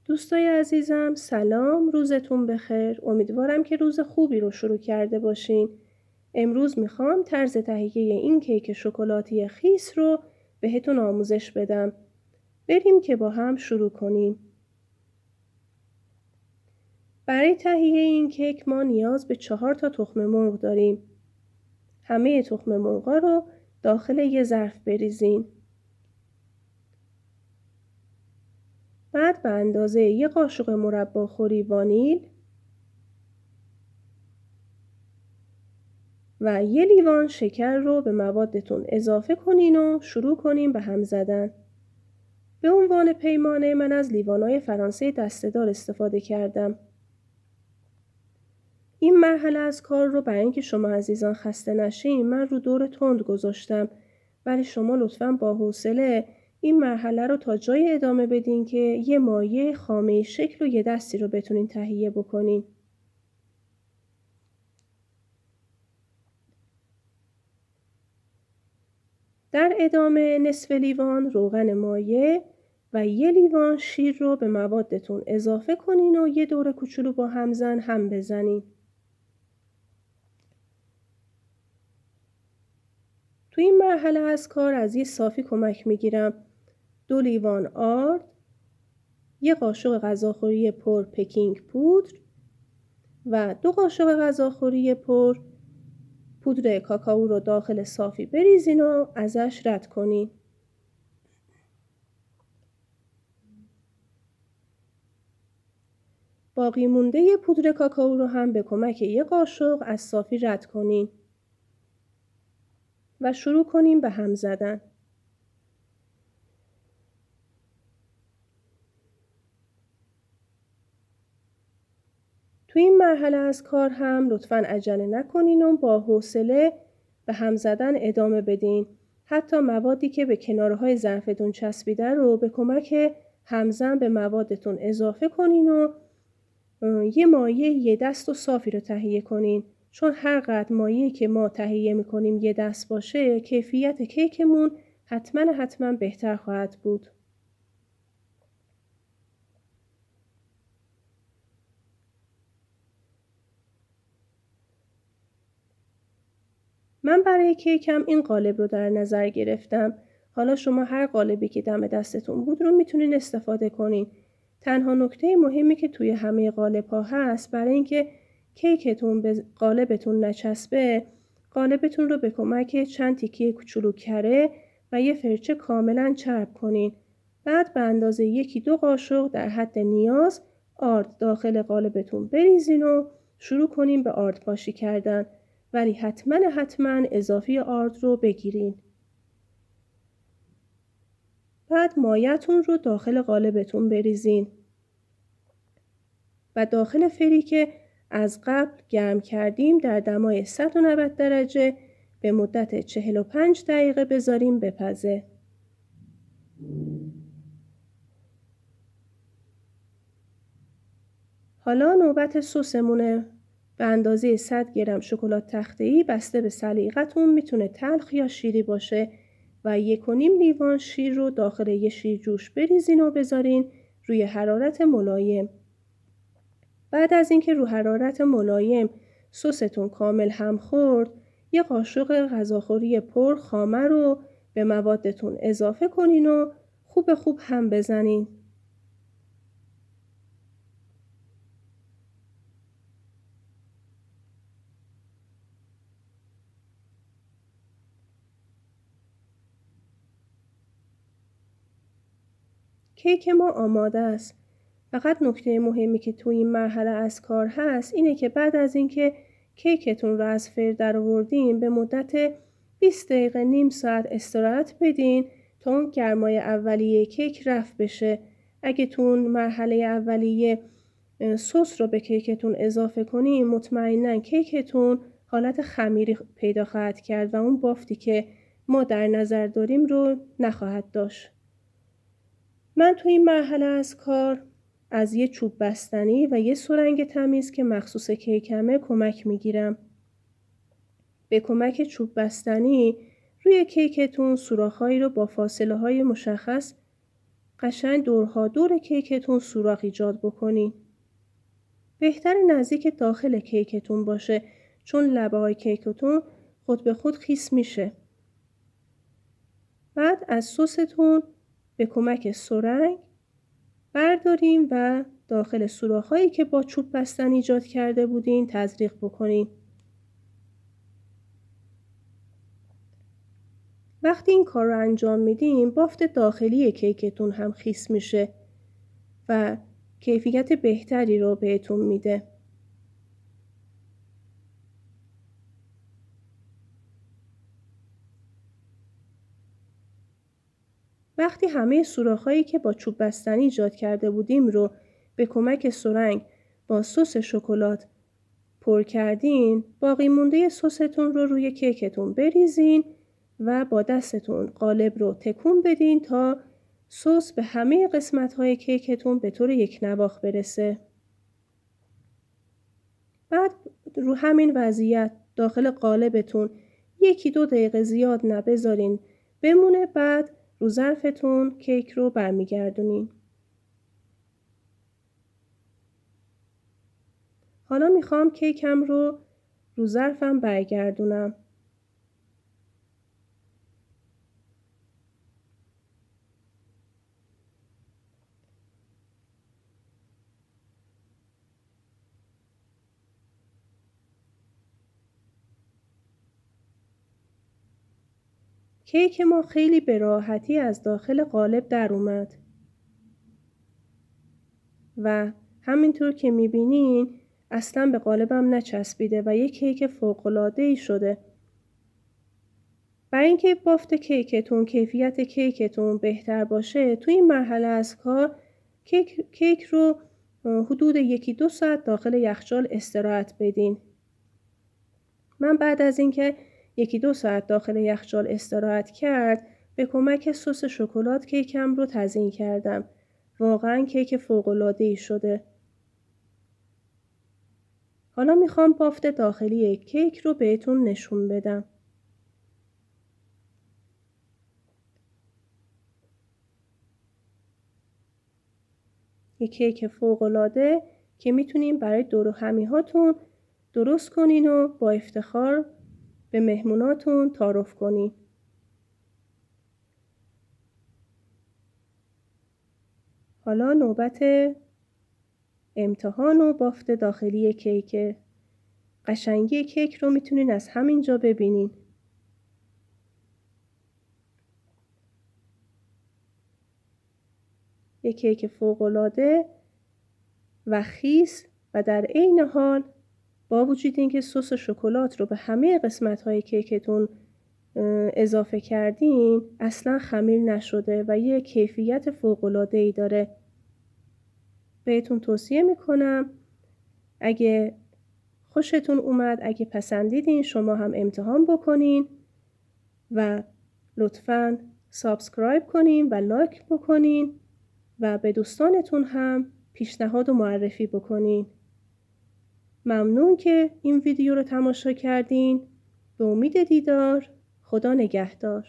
دوستای عزیزم سلام، روزتون بخیر. امیدوارم که روز خوبی رو شروع کرده باشین. امروز میخوام طرز تهیه این کیک شکلاتی خیس رو بهتون آموزش بدم. بریم که با هم شروع کنیم. برای تهیه این کیک ما نیاز به 4 تا تخم مرغ داریم. همه تخم مرغا رو داخل یه ظرف بریزین. بعد به اندازه 1 قاشق مرباخوری وانیل و 1 لیوان شکر رو به موادتون اضافه کنین و شروع کنین به هم زدن. به عنوان پیمانه من از لیوانای فرانسه دسته‌دار استفاده کردم. این مرحله از کار رو برای اینکه شما عزیزان خسته نشین من رو دور تند گذاشتم، ولی شما لطفاً با حوصله این مرحله رو تا جای ادامه بدین که یه مایع خامه شکل و یه دستی رو بتونین تهیه بکنین. در ادامه نصف لیوان روغن مایع و 1 لیوان شیر رو به موادتون اضافه کنین و یه دور کوچولو با همزن هم بزنین. تو این مرحله از کار از یه صافی کمک میگیرم. 2 لیوان آرد، 1 قاشق غذاخوری پر پکینگ پودر و 2 قاشق غذاخوری پر پودر کاکائو رو داخل صافی بریزین و ازش رد کنین. باقی مونده پودر کاکائو رو هم به کمک 1 قاشق از صافی رد کنین و شروع کنیم به هم زدن. تو این مرحله از کار هم لطفاً عجله نکنین و با حوصله به هم زدن ادامه بدین. حتی موادی که به کنارهای ظرفتون چسبیده رو به کمک همزن به موادتون اضافه کنین و یه مایع یه دست و صافی رو تهیه کنین. چون هر قدر مایعی که ما تهیه میکنیم یه دست باشه کیفیت کیکمون حتما بهتر خواهد بود. من برای کیکم این قالب رو در نظر گرفتم. حالا شما هر قالبی که دم دستتون بود رو میتونین استفاده کنین. تنها نکته مهمی که توی همه قالب ها هست برای اینکه کیکتون به قالبتون نچسبه، قالبتون رو به کمک چند تیکه کوچولو کره و یه فرچه کاملا چرب کنین. بعد به اندازه 1-2 قاشق در حد نیاز آرد داخل قالبتون بریزین و شروع کنین به آرد پاشی کردن. ولی حتما اضافی آرد رو بگیرین. بعد مایعتون رو داخل قالبتون بریزین و داخل فری که از قبل گرم کردیم در دمای 190 درجه به مدت 45 دقیقه بذاریم بپزه. حالا نوبت سسمونه. به اندازه 100 گرم شکلات تخته‌ای بسته به سلیقتون میتونه تلخ یا شیری باشه و 1.5 لیوان شیر رو داخل یه شیرجوش بریزین و بذارین روی حرارت ملایم. بعد از اینکه رو حرارت ملایم سستون کامل هم خورد، 1 قاشق غذاخوری پر خامه رو به موادتون اضافه کنین و خوب هم بزنین. کیک ما آماده است. فقط نکته مهمی که تو این مرحله از کار هست اینه که بعد از اینکه کیکتون رو از فر در آوردین به مدت 20 دقیقه نیم ساعت استراحت بدین تا اون گرمای اولیه کیک رفع بشه. اگه تو اون مرحله اولیه سس رو به کیکتون اضافه کنین مطمئناً کیکتون حالت خمیری پیدا خواهد کرد و اون بافتی که ما در نظر داریم رو نخواهد داشت. من تو این مرحله از کار از یه چوب بستنی و یه سرنگ تمیز که مخصوص کیکمه کمک میگیرم. به کمک چوب بستنی روی کیکتون سوراخ‌هایی رو با فاصله های مشخص قشنگ دورها دور کیکتون سوراخ ایجاد بکنین. بهتر نزدیک داخل کیکتون باشه چون لبه های کیکتون خود به خود خیس میشه. بعد از سستون به کمک سرنگ برداریم و داخل سوراخ‌هایی که با چوب بستن ایجاد کرده بودین تزریق بکنین. وقتی این کار رو انجام میدیم بافت داخلی کیکتون هم خیس میشه و کیفیت بهتری رو بهتون میده. وقتی همه سوراخ‌هایی که با چوب بستنی ایجاد کرده بودیم رو به کمک سرنگ با سس شکلات پر کردین، باقی مونده سستون رو روی کیکتون بریزین و با دستتون قالب رو تکون بدین تا سس به همه قسمت‌های کیکتون به طور یک نواخت برسه. بعد رو همین وضعیت داخل قالبتون 1-2 دقیقه زیاد بذارین بمونه. بعد رو ظرفتون کیک رو برمیگردونین. حالا میخوام کیکم رو ظرفم برگردونم. کیک ما خیلی به راحتی از داخل قالب در اومد و همینطور که میبینین اصلا به قالبم نچسبیده و یک کیک فوق‌العاده‌ای شده. برای اینکه بافت کیکتون، کیفیت کیکتون بهتر باشه توی این مرحله از کار کیک رو حدود 1-2 ساعت داخل یخچال استراحت بدین. من بعد از اینکه 1-2 ساعت داخل یخچال استراحت کرد به کمک سس شکلات کیکم رو تزیین کردم. واقعا کیک فوق‌العاده‌ای شده. حالا میخوام بافت داخلی کیک رو بهتون نشون بدم. یک کیک فوق‌العاده که میتونین برای دور و همیهاتون درست کنین و با افتخار به مهموناتون تعارف کنین. حالا نوبت امتحان و بافت داخلی کیک. قشنگی کیک رو میتونین از همینجا ببینین. یک کیک فوق‌العاده و خیس و در عین حال با وجود اینکه سس شکلات رو به همه قسمت‌های کیکتون اضافه کردین اصلا خمیر نشده و یه کیفیت فوق‌العاده‌ای داره. بهتون توصیه میکنم اگه خوشتون اومد، اگه پسندیدین شما هم امتحان بکنین و لطفاً سابسکرایب کنین و لایک بکنین و به دوستانتون هم پیشنهاد و معرفی بکنین. ممنون که این ویدیو رو تماشا کردین. به امید دیدار. خدا نگهدار.